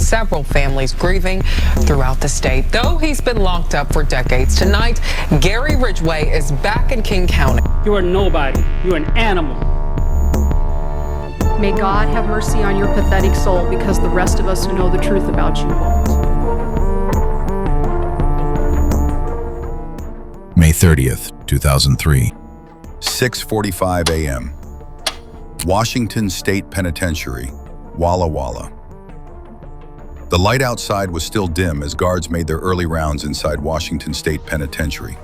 several families grieving throughout the state. Though he's been locked up for decades, tonight, Gary Ridgway is back in King County. You are nobody. You are an animal. May God have mercy on your pathetic soul, because the rest of us who know the truth about you won't. May 30th, 2003. 6:45 a.m. Washington State Penitentiary, Walla Walla. The light outside was still dim as guards made their early rounds inside Washington State Penitentiary.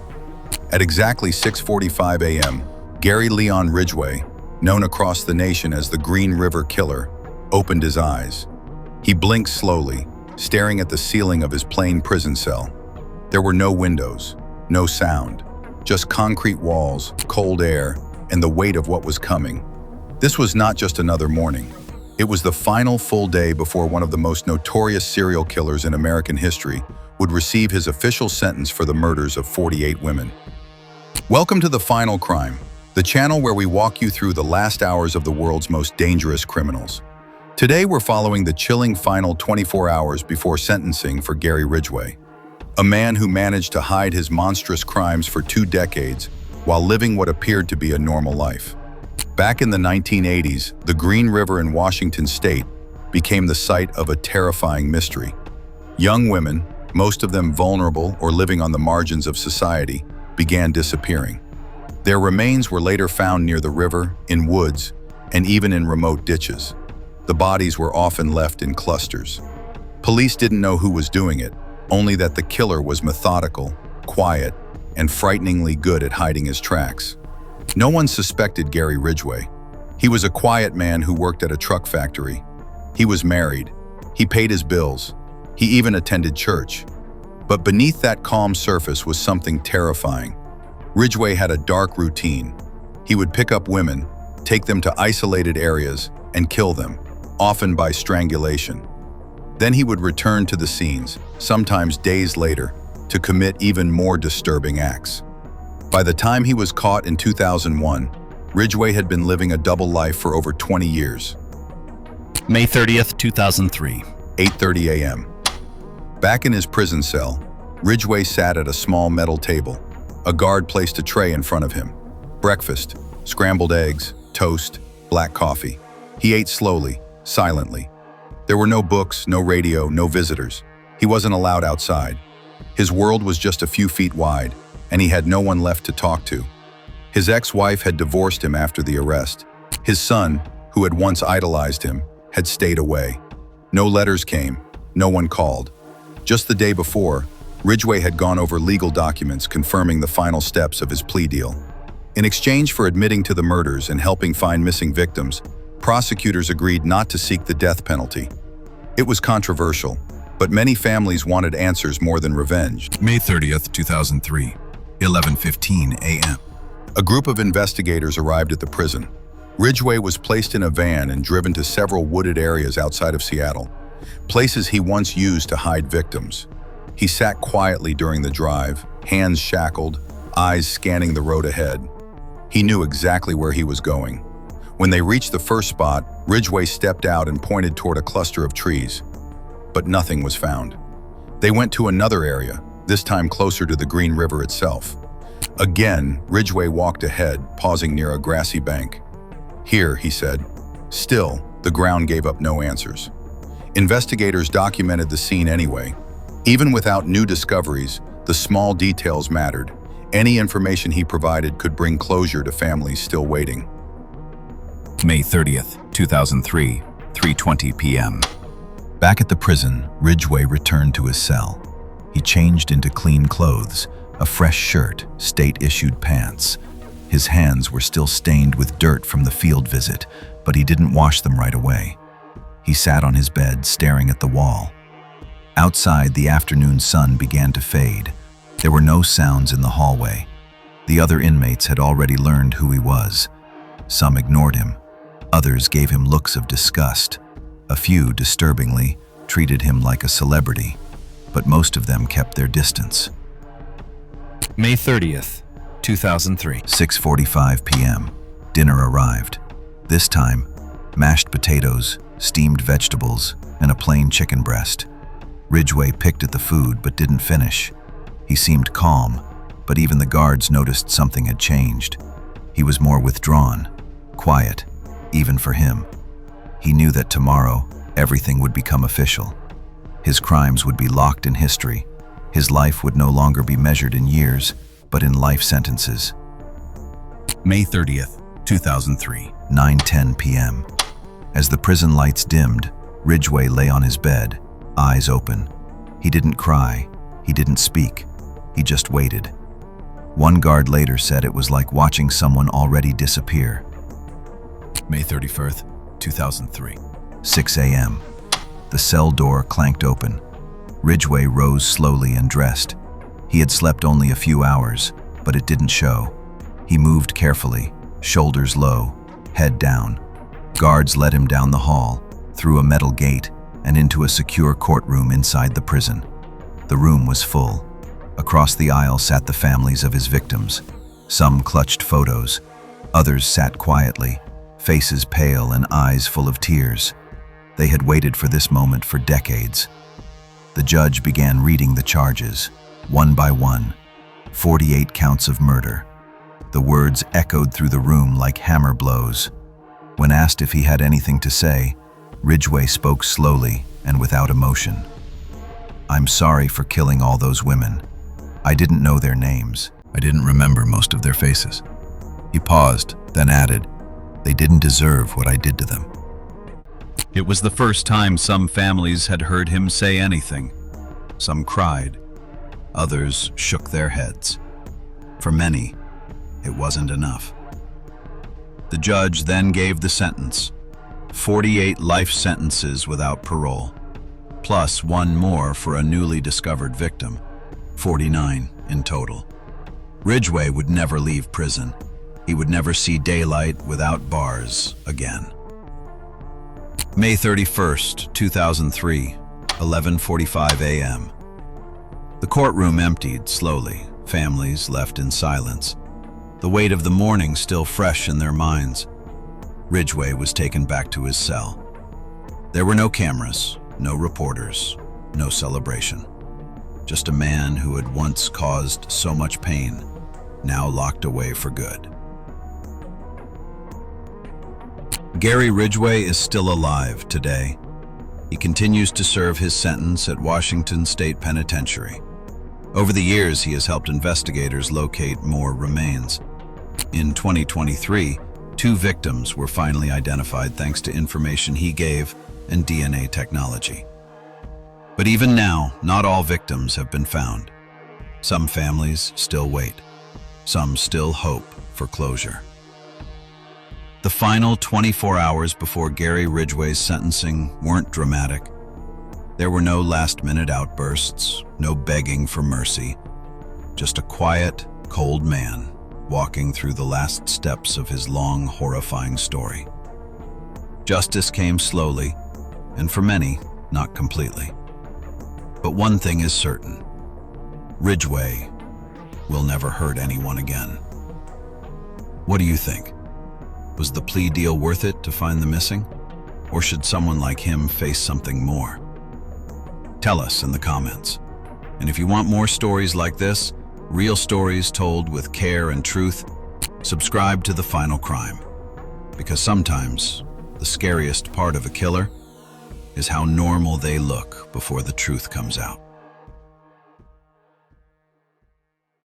At exactly 6:45 a.m., Gary Leon Ridgway, known across the nation as the Green River Killer, opened his eyes. He blinked slowly, staring at the ceiling of his plain prison cell. There were no windows, no sound, just concrete walls, cold air, and the weight of what was coming. This was not just another morning. It was the final full day before one of the most notorious serial killers in American history would receive his official sentence for the murders of 48 women. Welcome to The Final Crime, the channel where we walk you through the last hours of the world's most dangerous criminals. Today we're following the chilling final 24 hours before sentencing for Gary Ridgway, a man who managed to hide his monstrous crimes for 2 decades while living what appeared to be a normal life. Back in the 1980s, the Green River in Washington state became the site of a terrifying mystery. Young women, most of them vulnerable or living on the margins of society, began disappearing. Their remains were later found near the river, in woods, and even in remote ditches. The bodies were often left in clusters. Police didn't know who was doing it, only that the killer was methodical, quiet, and frighteningly good at hiding his tracks. No one suspected Gary Ridgway. He was a quiet man who worked at a truck factory. He was married. He paid his bills. He even attended church. But beneath that calm surface was something terrifying. Ridgway had a dark routine. He would pick up women, take them to isolated areas, and kill them, often by strangulation. Then he would return to the scenes, sometimes days later, to commit even more disturbing acts. By the time he was caught in 2001, Ridgway had been living a double life for over 20 years. May 30th, 2003. 8:30 a.m. Back in his prison cell, Ridgway sat at a small metal table. A guard placed a tray in front of him. Breakfast, scrambled eggs, toast, black coffee. He ate slowly, silently. There were no books, no radio, no visitors. He wasn't allowed outside. His world was just a few feet wide, and he had no one left to talk to. His ex-wife had divorced him after the arrest. His son, who had once idolized him, had stayed away. No letters came, no one called. Just the day before, Ridgway had gone over legal documents confirming the final steps of his plea deal. In exchange for admitting to the murders and helping find missing victims, prosecutors agreed not to seek the death penalty. It was controversial, but many families wanted answers more than revenge. May 30th, 2003. 11:15 a.m. A group of investigators arrived at the prison. Ridgway was placed in a van and driven to several wooded areas outside of Seattle, places he once used to hide victims. He sat quietly during the drive, hands shackled, eyes scanning the road ahead. He knew exactly where he was going. When they reached the first spot, Ridgway stepped out and pointed toward a cluster of trees. But nothing was found. They went to another area, this time closer to the Green River itself. Again, Ridgway walked ahead, pausing near a grassy bank. "Here," he said. Still, the ground gave up no answers. Investigators documented the scene anyway. Even without new discoveries, the small details mattered. Any information he provided could bring closure to families still waiting. May 30th, 2003, 3:20 p.m. Back at the prison, Ridgway returned to his cell. He changed into clean clothes, a fresh shirt, state-issued pants. His hands were still stained with dirt from the field visit, but he didn't wash them right away. He sat on his bed, staring at the wall. Outside, the afternoon sun began to fade. There were no sounds in the hallway. The other inmates had already learned who he was. Some ignored him. Others gave him looks of disgust. A few, disturbingly, treated him like a celebrity, but most of them kept their distance. May 30th, 2003. 6:45 p.m. Dinner arrived. This time, mashed potatoes, steamed vegetables, and a plain chicken breast. Ridgway picked at the food but didn't finish. He seemed calm, but even the guards noticed something had changed. He was more withdrawn, quiet, even for him. He knew that tomorrow, everything would become official. His crimes would be locked in history. His life would no longer be measured in years, but in life sentences. May 30th, 2003. 9:10 p.m. As the prison lights dimmed, Ridgway lay on his bed, eyes open. He didn't cry, he didn't speak, he just waited. One guard later said it was like watching someone already disappear. May 31st, 2003. 6 a.m. The cell door clanked open. Ridgway rose slowly and dressed. He had slept only a few hours, but it didn't show. He moved carefully, shoulders low, head down. Guards led him down the hall, through a metal gate, and into a secure courtroom inside the prison. The room was full. Across the aisle sat the families of his victims. Some clutched photos. Others sat quietly, faces pale and eyes full of tears. They had waited for this moment for decades. The judge began reading the charges, one by one. 48 counts of murder. The words echoed through the room like hammer blows. When asked if he had anything to say, Ridgway spoke slowly and without emotion. "I'm sorry for killing all those women. I didn't know their names. I didn't remember most of their faces." He paused, then added, "They didn't deserve what I did to them." It was the first time some families had heard him say anything. Some cried. Others shook their heads. For many, it wasn't enough. The judge then gave the sentence: 48 life sentences without parole, plus one more for a newly discovered victim, 49 in total. Ridgway would never leave prison. He would never see daylight without bars again. May 31st, 2003, 11:45 a.m. The courtroom emptied slowly, families left in silence, the weight of the morning still fresh in their minds. Ridgway was taken back to his cell. There were no cameras, no reporters, no celebration. Just a man who had once caused so much pain, now locked away for good. Gary Ridgway is still alive today. He continues to serve his sentence at Washington State Penitentiary. Over the years, he has helped investigators locate more remains. In 2023, 2 victims were finally identified thanks to information he gave and DNA technology. But even now, not all victims have been found. Some families still wait. Some still hope for closure. The final 24 hours before Gary Ridgway's sentencing weren't dramatic. There were no last-minute outbursts, no begging for mercy, just a quiet, cold man walking through the last steps of his long, horrifying story. Justice came slowly, and for many, not completely. But one thing is certain: Ridgway will never hurt anyone again. What do you think? Was the plea deal worth it to find the missing? Or should someone like him face something more? Tell us in the comments. And if you want more stories like this, real stories told with care and truth, subscribe to The Final Crime. Because sometimes, the scariest part of a killer is how normal they look before the truth comes out.